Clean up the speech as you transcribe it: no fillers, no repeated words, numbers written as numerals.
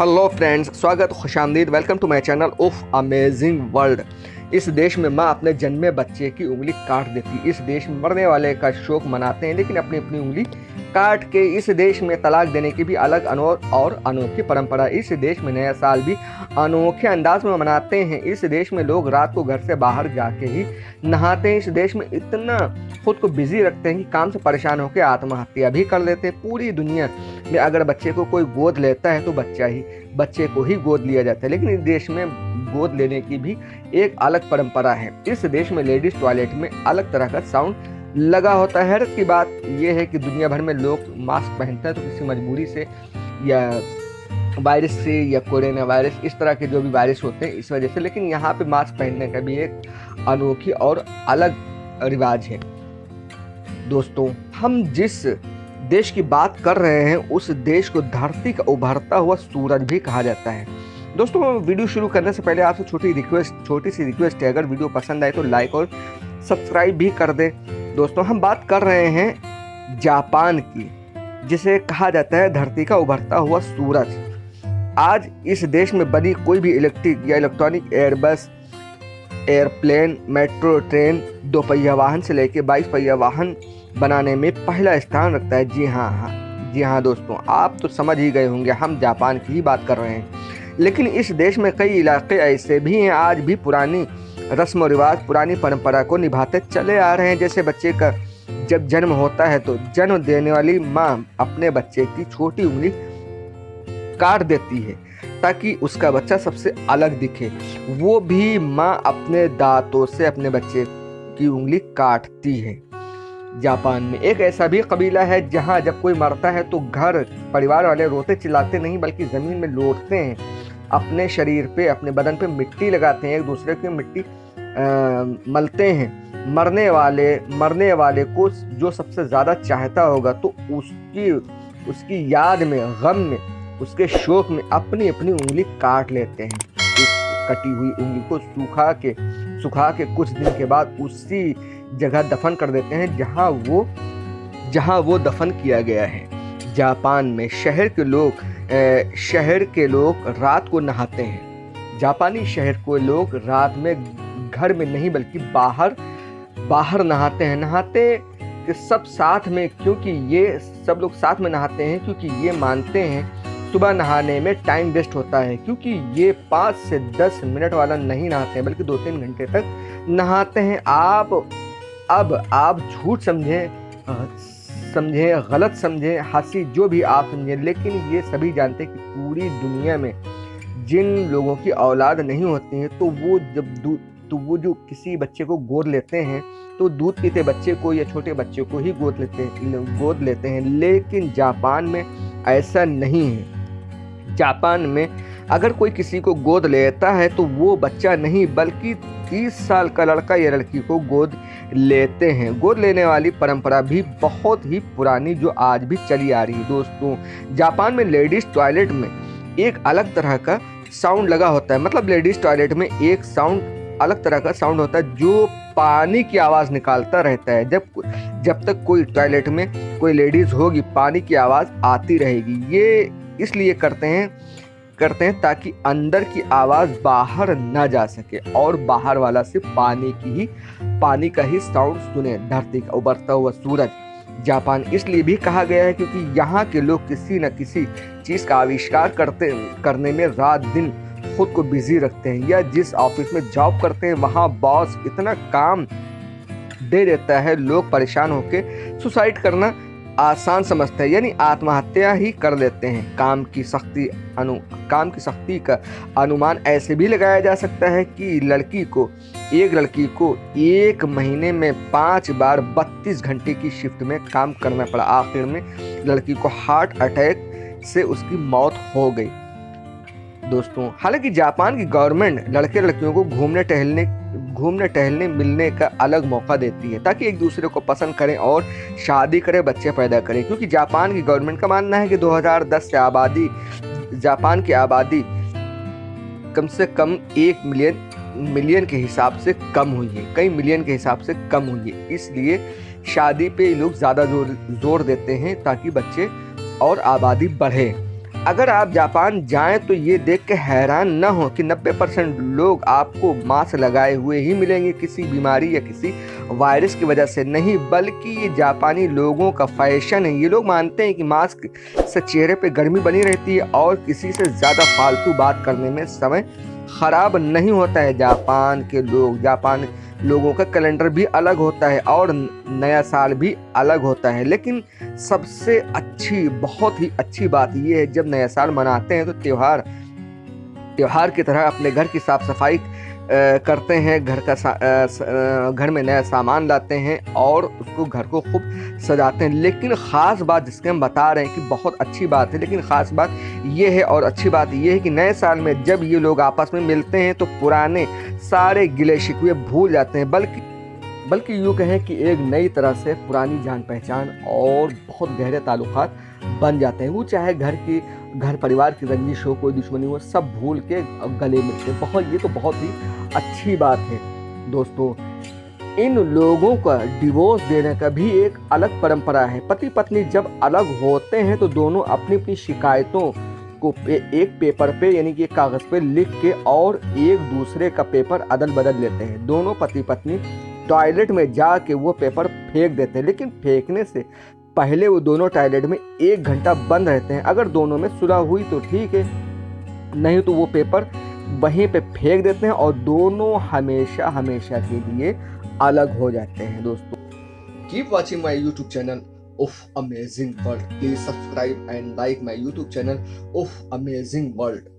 Hello friends, स्वागत खुशामदीद। Welcome to my channel of amazing world. इस देश में माँ अपने जन्मे बच्चे की उंगली काट देती। इस देश में मरने वाले का शोक मनाते हैं, लेकिन अपनी अपनी उंगली काट के इस देश में तलाक देने की भी अलग और अनोखी परंपरा। इस देश में नया साल भी अनोखे अंदाज में मनाते हैं। इस देश में लोग रात को घर से बाहर जाके ही नहाते हैं। इस देश में इतना खुद को बिजी रखते हैं कि काम से परेशान होकर आत्महत्या भी कर लेते हैं। पूरी दुनिया में अगर बच्चे को कोई गोद लेता है तो बच्चे को ही गोद लिया जाता है, लेकिन इस देश में गोद लेने की भी एक अलग परंपरा है। इस देश में लेडीज टॉयलेट में अलग तरह का साउंड लगा होता है। हैरत की बात यह है कि दुनिया भर में लोग मास्क पहनते हैं तो किसी मजबूरी से या वायरस से या कोरोना वायरस, इस तरह के जो भी वायरस होते हैं इस वजह से, लेकिन यहाँ पे मास्क पहनने का भी एक अनोखी और अलग रिवाज है। दोस्तों, हम जिस देश की बात कर रहे हैं उस देश को धरती का उभरता हुआ सूरज भी कहा जाता है। दोस्तों, वीडियो शुरू करने से पहले आपसे छोटी सी रिक्वेस्ट है, अगर वीडियो पसंद आए तो लाइक और सब्सक्राइब भी कर दें। दोस्तों, हम बात कर रहे हैं जापान की, जिसे कहा जाता है धरती का उभरता हुआ सूरज। आज इस देश में बनी कोई भी इलेक्ट्रिक या electronic Airbus, airplane, metro train, 2 पहिया वाहन से लेकर 22 पहिया वाहन बनाने में पहला स्थान रखता है। जी हाँ दोस्तों, आप तो समझ ही गए होंगे, हम जापान की ही बात कर रहे हैं। लेकिन इस देश में कई इलाके ऐसे भी हैं आज भी पुरानी रस्म रिवाज, पुरानी परंपरा को निभाते चले आ रहे हैं। जैसे बच्चे का जब जन्म होता है तो जन्म देने वाली माँ अपने बच्चे की छोटी उंगली काट देती है ताकि उसका बच्चा सबसे अलग दिखे। वो भी माँ अपने दांतों से अपने बच्चे की उंगली काटती है। जापान में एक ऐसा भी कबीला है जहाँ जब कोई मरता है तो घर परिवार वाले रोते चिल्लाते नहीं बल्कि ज़मीन में लौटते हैं, अपने शरीर पे, अपने बदन पे मिट्टी लगाते हैं, एक दूसरे की मिट्टी मलते हैं। मरने वाले को जो सबसे ज़्यादा चाहता होगा तो उसकी याद में, गम में, उसके शोक में अपनी अपनी उंगली काट लेते हैं। इस कटी हुई उंगली को सुखा के कुछ दिन के बाद उसी जगह दफन कर देते हैं जहां वो दफन किया गया है। जापान में शहर के लोग रात को नहाते हैं। जापानी शहर को लोग रात में घर में नहीं बल्कि बाहर नहाते हैं। नहाते कि सब साथ में, क्योंकि ये सब लोग साथ में नहाते हैं क्योंकि ये मानते हैं सुबह नहाने में टाइम वेस्ट होता है, क्योंकि ये 5 से 10 मिनट वाला नहीं नहाते हैं बल्कि 2-3 घंटे तक नहाते हैं। आप झूठ समझें, गलत समझें, हंसी जो भी आप समझें, लेकिन ये सभी जानते हैं कि पूरी दुनिया में जिन लोगों की औलाद नहीं होती है तो वो जो किसी बच्चे को गोद लेते हैं तो दूध पीते बच्चे को या छोटे बच्चे को ही गोद लेते हैं। लेकिन जापान में ऐसा नहीं है। जापान में अगर कोई किसी को गोद लेता है तो वो बच्चा नहीं बल्कि 30 साल का लड़का या लड़की को गोद लेते हैं। गोद लेने वाली परंपरा भी बहुत ही पुरानी जो आज भी चली आ रही है। दोस्तों, जापान में लेडीज टॉयलेट में एक अलग तरह का साउंड लगा होता है। मतलब लेडीज टॉयलेट में एक अलग तरह का साउंड होता है जो पानी की आवाज़ निकालता रहता है। जब तक कोई टॉयलेट में कोई लेडीज़ होगी पानी की आवाज़ आती रहेगी। ये इसलिए करते हैं ताकि अंदर की आवाज़ बाहर ना जा सके और बाहर वाला सिर्फ पानी का ही साउंड सुने। धरती का उभरता हुआ सूरज जापान इसलिए भी कहा गया है क्योंकि यहाँ के लोग किसी न किसी चीज़ का आविष्कार करने में रात दिन खुद को बिजी रखते हैं। या जिस ऑफिस में जॉब करते हैं वहाँ बॉस इतना काम दे देता है, लोग परेशान होकर सुसाइड करना आसान समझते हैं, यानी आत्महत्या ही कर लेते हैं। काम की सख्ती का अनुमान ऐसे भी लगाया जा सकता है कि एक लड़की को एक महीने में 5 बार 32 घंटे की शिफ्ट में काम करना पड़ा। आखिर में लड़की को हार्ट अटैक से उसकी मौत हो गई। दोस्तों, हालांकि जापान की गवर्नमेंट लड़के लड़कियों को घूमने टहलने मिलने का अलग मौका देती है ताकि एक दूसरे को पसंद करें और शादी करें, बच्चे पैदा करें। क्योंकि जापान की गवर्नमेंट का मानना है कि 2010 से जापान की आबादी कम से कम 1 मिलियन के हिसाब से कम हुई है, कई मिलियन के हिसाब से कम हुई है। इसलिए शादी पे लोग ज़्यादा जोर देते हैं ताकि बच्चे और आबादी बढ़े। अगर आप जापान जाएं तो ये देख के हैरान न हो कि 90% लोग आपको मास्क लगाए हुए ही मिलेंगे, किसी बीमारी या किसी वायरस की वजह से नहीं, बल्कि ये जापानी लोगों का फैशन है। ये लोग मानते हैं कि मास्क से चेहरे पे गर्मी बनी रहती है और किसी से ज़्यादा फालतू बात करने में समय खराब नहीं होता है। जापान लोगों का कैलेंडर भी अलग होता है और नया साल भी अलग होता है। लेकिन सबसे बहुत ही अच्छी बात यह है, जब नया साल मनाते हैं तो त्योहार की तरह अपने घर की साफ सफाई करते हैं, घर में नया सामान लाते हैं और उसको घर को खूब सजाते हैं। लेकिन ख़ास बात जिसके हम बता रहे हैं कि बहुत अच्छी बात है, लेकिन ख़ास बात ये है और अच्छी बात ये है कि नए साल में जब ये लोग आपस में मिलते हैं तो पुराने सारे गिले शिकवे भूल जाते हैं, बल्कि यूँ कहें कि एक नई तरह से पुरानी जान पहचान और बहुत गहरे ताल्लुकात बन जाते हैं। वो चाहे घर परिवार की रंजिश हो, कोई दुश्मनी हो, सब भूल के गले मिलते हैं। ये तो बहुत ही अच्छी बात है दोस्तों। इन लोगों का डिवोर्स देने का भी एक अलग परंपरा है। पति पत्नी जब अलग होते हैं तो दोनों अपनी अपनी शिकायतों को एक पेपर पे यानी कि एक कागज़ पे लिख के और एक दूसरे का पेपर अदल बदल लेते हैं। दोनों पति पत्नी टॉयलेट में जाके वो पेपर फेंक देते हैं, लेकिन फेंकने से पहले वो दोनों टॉयलेट में 1 घंटा बंद रहते हैं। अगर दोनों में सुलह हुई तो ठीक है, नहीं तो वो पेपर वहीं पे फेंक देते हैं और दोनों हमेशा हमेशा के लिए अलग हो जाते हैं दोस्तों। Keep watching my YouTube channel of amazing world. Please subscribe and like my YouTube channel of amazing world.